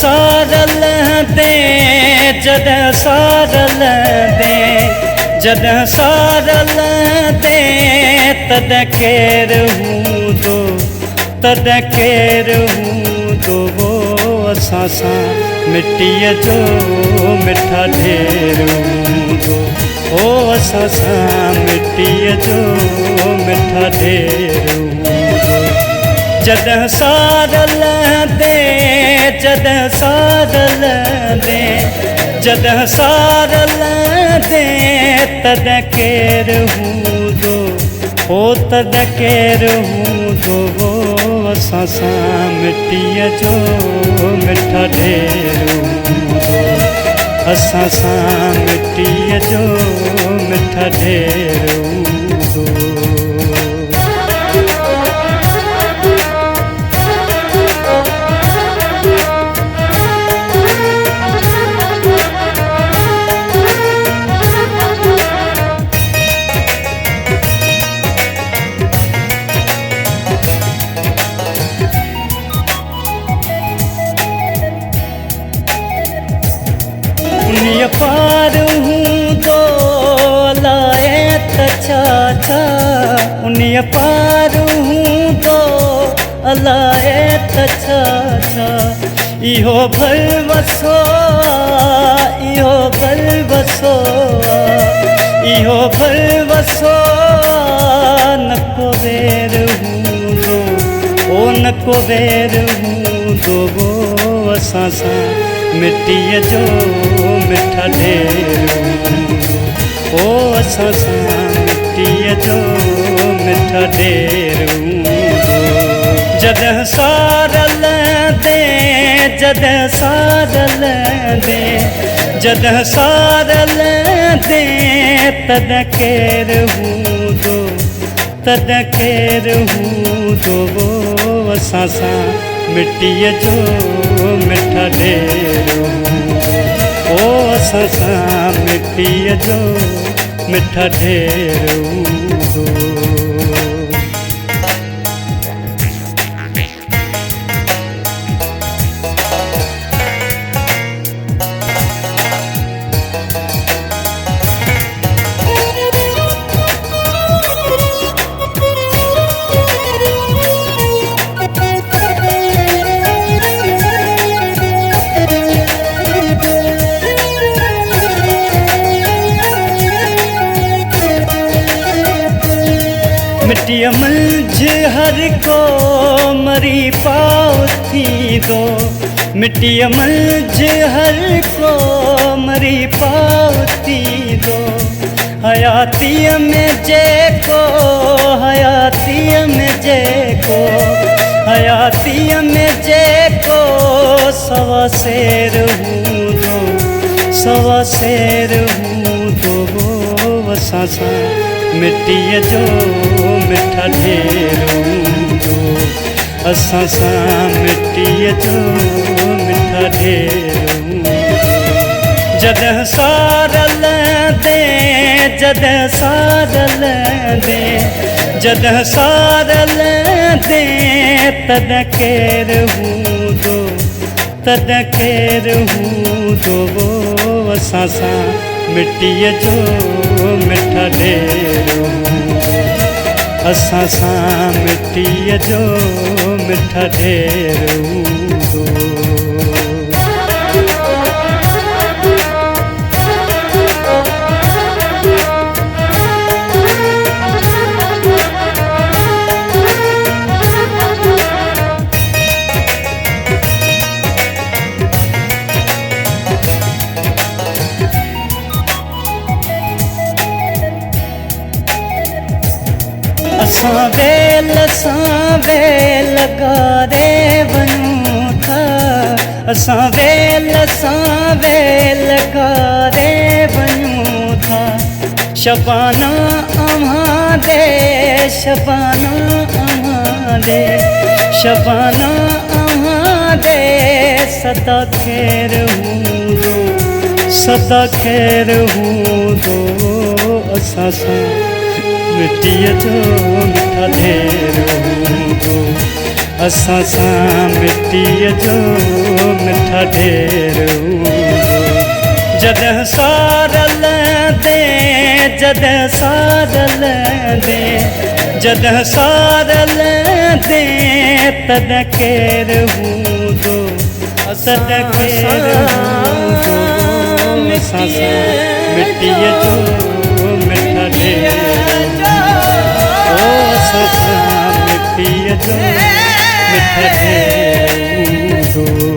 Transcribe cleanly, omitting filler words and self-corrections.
सारल दे जॾहिं सारल दे जॾहिं सारल दे तॾहिं केरु हूंदो तॾहिं केरु हूंदो असां सां मिटीअ जो मिठा ढेर हूंदो ओ असां सां मिटीअ जो मिठा ढेर हूंदो जॾहिं सारल दे जॾहिं सारल दे जॾहिं सारल दे तॾहिं केरु हूंदो ओ तॾहिं केरु हूंदो असां सां मिटीअ जो मिठा ढेर हूंदो असां सां मिटीअ जो मिठा ढेर हूंदो उन्हीअ पार हूंदो अलाए त छा छा उन्हीअ पार हूंदो अलाए त छा छा इहो भरवसो इहो भरवसो इहो भरवसो न को बेर हूंदो ओ न को बेर हूंदो असां सां मिटीअ जो मिठा ढेर हूंदो ओ असां सां मिटीअ जो मिठा ढेर हूंदो जॾहिं सारल दे जॾहिं सारल दे जॾहिं सारल दे तॾहिं केरु हूंदो तॾहिं केरु हूंदो असां सां मिटीअ जो मिठा ढेर हूंदो ओ असां सां मिटीअ जो मिठा ढेर हूंदो मिटीअ मंझ हर को मरी पाउ थींदो मिटीअ मंझ हर को मरी पाउ थींदो हयातीअ में जेको हयातीअ में जेको हयातीअ में जेको सवा शेर हूंदो सवा शेर हूंदो असां सां मिटीअ जो मिठा ढेर हूंदो असां सां मिटीअ जो मिठा ढेर हूंदो जॾहिं सारल दे जॾहिं सारल दे जॾहिं सारल दे तॾहिं केरु हूंदो तॾहिं केरु हूंदो असां सां मिटीअ जो मिठा ढेर हूंदो असां सां मिटीअ जो मिठा ढेर हूंदो असां वेल गारे वञूं था असां वेल गारे वञूं था शबाना अव्हां दे शबाना अव्हां दे शबाना अव्हां दे सदा खैर हूंदो सदा खैर हूंदो असां सां मिटीअ जो मिठा ढेर हूंदो असां सां मिटीअ जो मिठा मिठा ढेर जॾहिं सारल दे जॾहिं सारल दे जॾहिं सारल दे तॾहिं केरु हूंदो तॾहिं केरु हूंदो असां सां मिटीअ जो मिठा ढेर ओ असां सां मिटीअ जो मिठा ढेर हूंदो